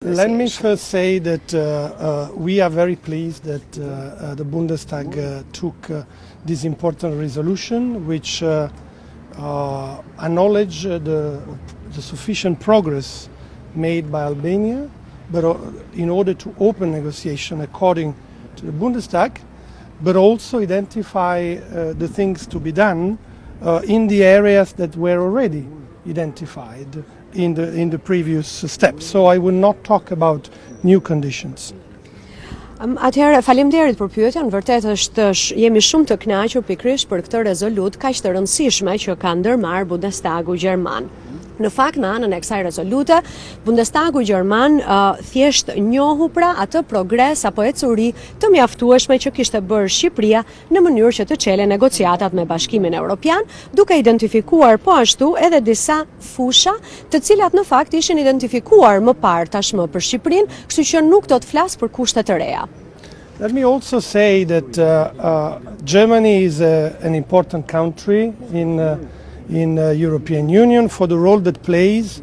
Let me first say that we are very pleased that the Bundestag took this important resolution, which acknowledge the sufficient progress made by Albania, but in order to open negotiation according to the Bundestag, but also identify the things to be done in the areas that were already identified in the previous steps. So I will not talk about new conditions. Atëherë, faleminderit për pyetjen. Vërtet jemi shumë të kënaqur pikërisht për këtë rezolut kaq të rëndësishme që ka ndërmarrë Bundestagu gjerman. Në fakt, në anën e kësaj rezolute, Bundestagu gjerman thjesht njohu pra atë progres apo ecuri të mjaftueshme që kishte bërë Shqipëria në mënyrë që të çelë negociatat me Bashkimin Evropian, duke identifikuar po ashtu edhe disa fusha, të cilat në fakt ishin identifikuar më parë tashmë për Shqipërinë, kështu që nuk do të flas për kushte të reja. Let me also say that Germany is an important country in European Union for the role that plays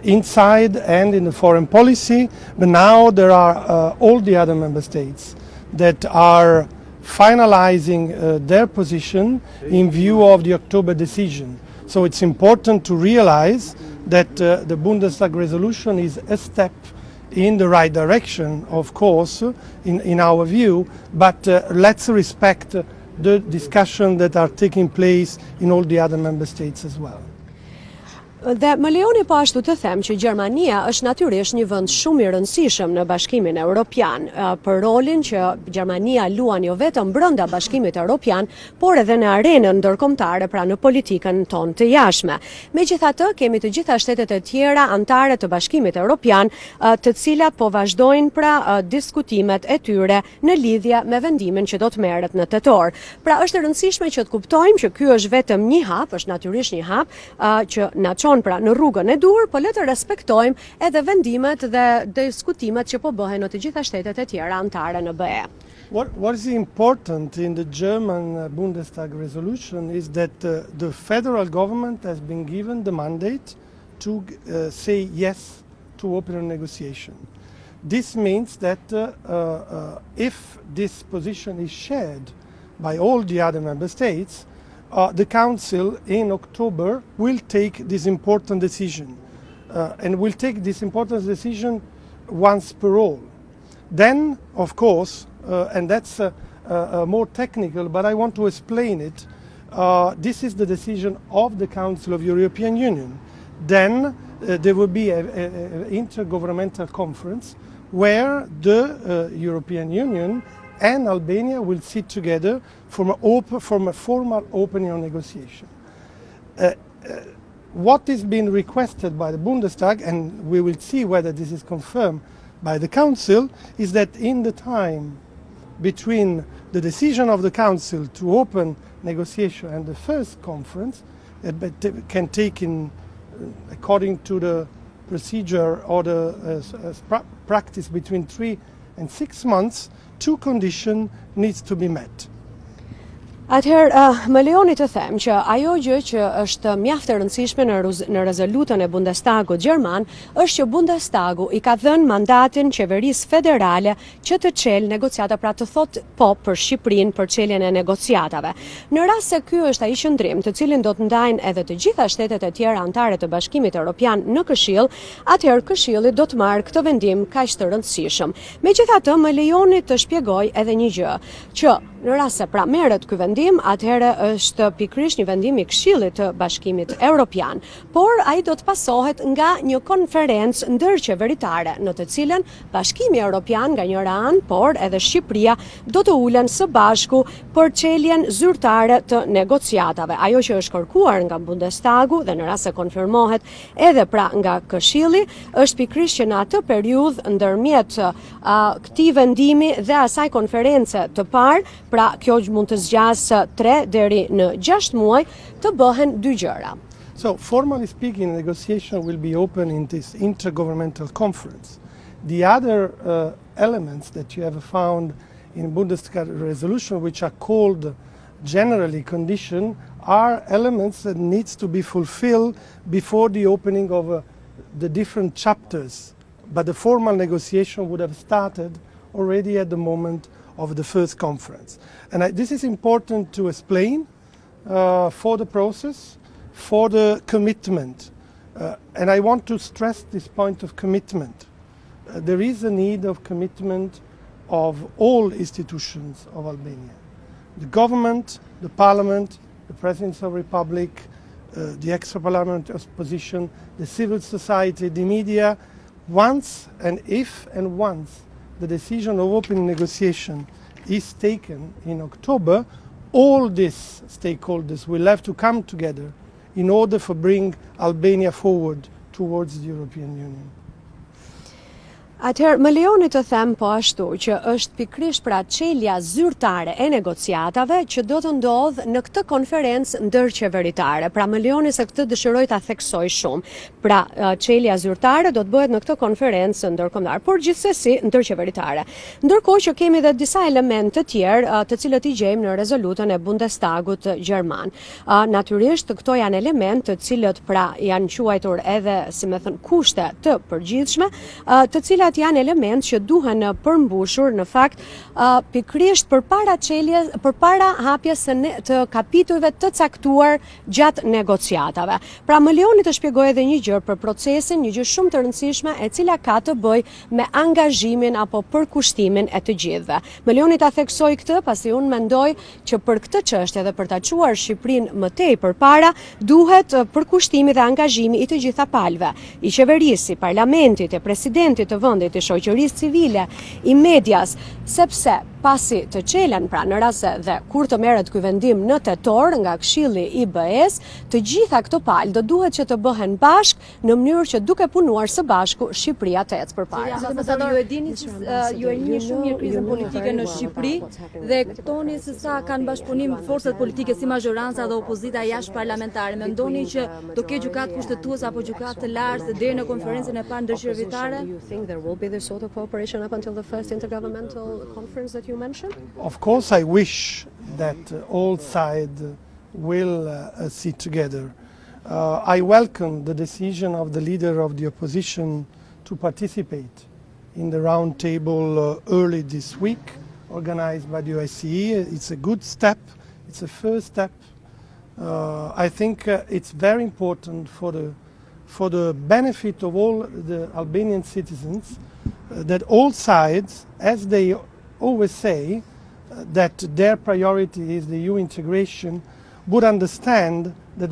inside and in the foreign policy, but now there are all the other member states that are finalizing their position in view of the October decision. So it's important to realize that the Bundestag resolution is a step in the right direction, of course, in our view, but let's respect the discussion that are taking place in all the other member states as well. Dhe më lejoni po ashtu të them që Gjermania është natyrisht një vend shumë i rëndësishëm në Bashkimin Evropian për rolin që Gjermania luan jo vetëm brenda Bashkimit Evropian, por edhe në arenën ndërkombëtare, pra në politikën tonë të jashtme. Megjithatë, kemi të gjitha shtetet e tjera anëtare të Bashkimit Evropian, të cilat po vazhdojnë pra diskutimet e tyre në lidhje me vendimin që do të merret në tetor. Pra është e rëndësishme që të kuptojmë që ky është vetëm një hap, është natyrisht një hap që na çon pra në rrugën e dur, po le të respektojmë edhe vendimet dhe diskutimet që po bëhen në të gjitha shtetet e tjera anëtare në BE. What is important in the German Bundestag resolution is that the federal government has been given the mandate to say yes to open a negotiation. This means that if this position is shared by all the other member states, the Council in October will take this important decision and will take this important decision once per all. Then, of course, and that's more technical, but I want to explain it, this is the decision of the Council of European Union. Then there will be an intergovernmental conference where the European Union and Albania will sit together from a formal opening of negotiation. What is being requested by the Bundestag, and we will see whether this is confirmed by the Council, is that in the time between the decision of the Council to open negotiation and the first conference, it can take in, according to the procedure or the practice, between 3 and 6 months, two conditions needs to be met. Atëherë, më lejoni të them që ajo gjë që është mjaft e rëndësishme në rezolutën e Bundestagut gjerman është që Bundestagu i ka dhënë mandatin qeverisë federale që të çelë negociata, pra të thotë po për Shqipërinë për çeljen e negociatave. Në rast se ky është ai qendrim të cilin do të ndajnë edhe të gjitha shtetet e tjera anëtare të Bashkimit Evropian në Këshill, atëherë Këshilli do të marrë këtë vendim kaq të rëndësishëm. Megjithatë, më lejoni të shpjegoj edhe një gjë, që në rast se pra merret ky vendim, atëherë është pikërisht një vendim i Këshillit të Bashkimit Evropian, por ai do të pasohet nga një konferencë ndër-qeveritare, në të cilën Bashkimi Evropian nga njëra anë, por edhe Shqipëria do të ulen së bashku për çeljen zyrtare të negociatave. Ajo që është kërkuar nga Bundestagu dhe në rast se konfirmohet edhe pra nga Këshilli, është pikërisht që në atë periudhë ndërmjet këtij vendimi dhe asaj konference të parë, pra kjo mund të zgjasë 3 deri në 6 muaj, të bëhen 2 gjëra. So, formally speaking, negotiation will be open in this intergovernmental conference. The other elements that you have found in Bundestag resolution, which are called generally condition, are elements that needs to be fulfilled before the opening of the different chapters but the formal negotiation would have started already at the moment of the first conference. And this is important to explain for the process, for the commitment. And I want to stress this point of commitment. There is a need of commitment of all institutions of Albania. The government, the parliament, the Presidency of the Republic, the extra-parliamentary opposition, the civil society, the media. Once and if and once the decision of opening negotiation is taken in October, all these stakeholders will have to come together in order to bring Albania forward towards the European Union. Atëherë, më lejoni të them po ashtu që është pikërisht pra çelja zyrtare e negociatave që do të ndodhë në këtë konferencë ndër-qeveritare. Pra më lejoni se këtë dëshiroj ta theksoj shumë. Pra çelja zyrtare do të bëhet në këtë konferencë ndërkombëtare, por gjithsesi ndër-qeveritare. Ndërkohë që kemi edhe disa elemente të tjerë të cilët i gjejmë në rezolutën e Bundestagut gjerman. Natyrisht këto janë elementë të cilët pra janë quajtur edhe, si më thënë, kushte të përgjithshme, të cilat janë element që duhen përmbushur në fakt pikërisht përpara hapjes të kapitujve të caktuar gjatë negociatave. Pra më lejoni të shpjegoj edhe një gjë për procesin, një gjë shumë të rëndësishme e cila ka të bëjë me angazhimin apo përkushtimin e të gjithëve. Më lejoni ta theksoj këtë, pasi unë mendoj që për këtë çështje dhe për ta çuar Shqipërinë më tej përpara, duhet përkushtimi dhe angazhimi i të gjitha palëve, i qeverisë, i parlamentit, i presidentit të vendit, i shoqërisë civile, i medias, sepse pasi të çelen pra në rast dhe kur të merret ky vendim në tetor nga Këshilli i BE-s, të gjitha këto palë do duhet që të bëhen bashkë në mënyrë që duke punuar së bashku Shqipëria të ecë përpara. Ambasadori, ju e dini që ju e njihni shumë mirë krizën politike në Shqipëri dhe kuptoni se sa kanë bashkëpunim forcat politike si majoranca dhe opozita jashtëparlamentare. Mendoni që do ketë gjykatë kushtetuese apo gjykatë të lartë deri në konferencën e parë ndër-qeveritare? Will be this sort of cooperation up until the first intergovernmental conference that you mentioned? Of course, I wish that all sides will sit together. I welcome the decision of the leader of the opposition to participate in the round table early this week, organized by the OSCE. It's a good step. It's a first step. I think it's very important for the benefit of all the Albanian citizens that all sides, as they always say, that their priority is the EU integration, would understand that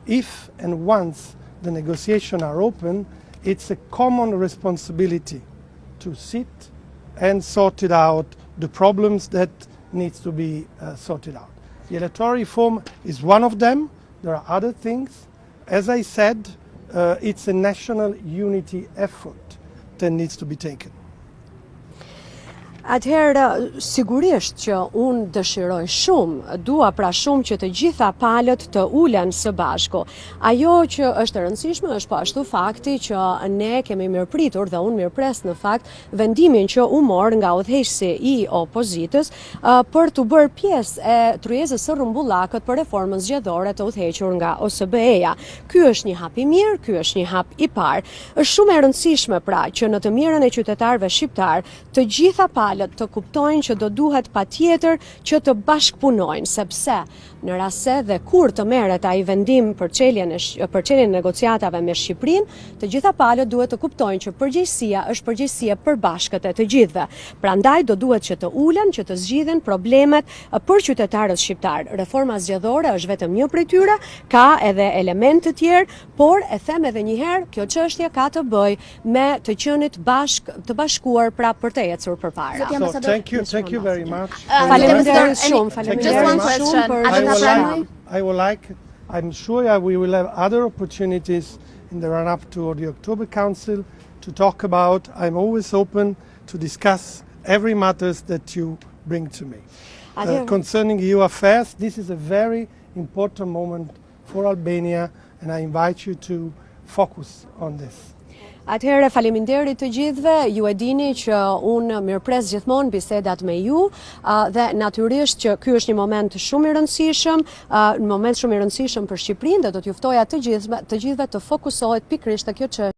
if and once the negotiations are open, it's a common responsibility to sit and sort it out, the problems that needs to be sorted out. The electoral reform is one of them. There are other things. As I said, it's a national unity effort that needs to be taken. Atëherë, sigurisht që unë dëshiroj shumë, dua pra shumë që të gjitha palët të ulen së bashku. Ajo që është e rëndësishme është po ashtu fakti që ne kemi mirëpritur dhe unë mirëpres në fakt vendimin që u mor nga udhëheqësi i opozitës për të bërë pjesë e tryezës së rrumbullakët për reformën zgjedhore të udhëhequr nga OSBE-ja. Ky është një hap i mirë, ky është një hap i parë. Është shumë e rëndësishme pra që në të mirën e qytetarëve shqiptar të gjitha palët të kuptojnë që do duhet patjetër që të bashkëpunojnë, sepse në rast se dhe kur të merret ai vendim për çeljen e negociatave me Shqipërinë, të gjitha palët duhet të kuptojnë që përgjegjësia është përgjegjësia përbashkët e të gjithëve. Prandaj do duhet që të ulen, që të zgjidhen problemet për qytetarët shqiptar. Reforma zgjedhore është vetëm një prej tyre, ka edhe elemente të tjerë, por e them edhe një herë, kjo çështje ka të bëjë me të qenit të bashkuar pra për të ecur përpara. So thank you very much. Faleminderit shumë, faleminderit shumë. I'm sure we will have other opportunities in the run-up to the October Council to talk about. I'm always open to discuss every matters that you bring to me. Concerning EU affairs, this is a very important moment for Albania, and I invite you to focus on this. Atëherë faleminderit të gjithëve, ju e dini që unë mirëpres gjithmonë bisedat me ju dhe natyrisht që ky është një moment shumë i rëndësishëm, një moment shumë i rëndësishëm për Shqipërinë dhe do t'ju ftoja të gjithëve të fokusohet pikërisht te kjo çështje.